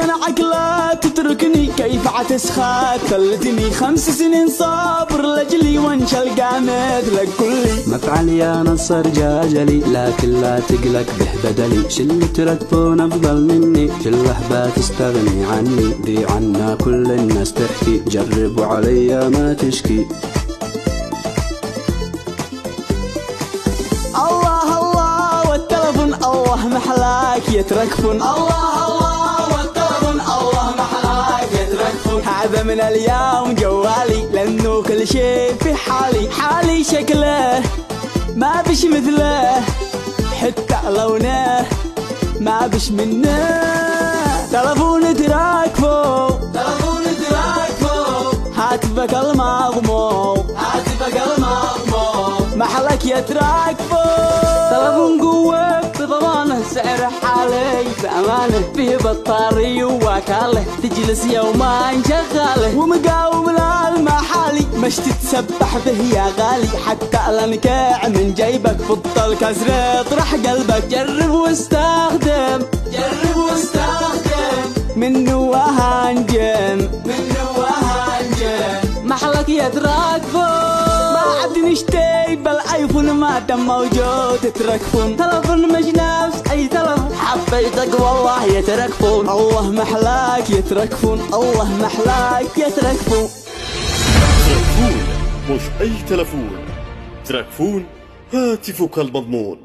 منعك لا تتركني، كيف عتسخات خلتني 5 سنين صابر لجلي وانشل قامت لك كلي. مفعل يا نصر جاجلي لكن لا تقلق به بدلي، شلة ركبون افضل مني، شله بتستغني عني، دي عنا كل الناس تحكي، جربوا عليا ما تشكي. الله الله والتلفون الله محلاك يتركفون، الله الله والتلفون الله محلاك يتركفون. هذا من اليوم جوالي لانه كل شيء في حالي، حالي شكله ما بش مثله، حتى لونه ما بش منه. تلفون تراكفو تلفون تراكفو، هاتفك المضموم هاتفك المضموم، محلك يتراكفو. تلفون قوة بضمانه سعر حالي بأمانه، فيه بطاري ووكاله تجلس يومين شغاله، ومقاوم للمحالي مش تتسبح به يا غالي، حتى لنكع من جيبك فضل كسر اطرح قلبك. جرب واستخدم جرب واستخدم، منه وهنجم منه وهنجم، محلك يتراكفو. ما عاد نشتي بالايفون ما دام موجود تتركفون، تلفون مش نفس اي تلفون، حبيتك والله يتركفون، الله محلاك يتركفون الله محلاك يتركفون. تركفون مش اي تلفون، تركفون هاتفك المضمون.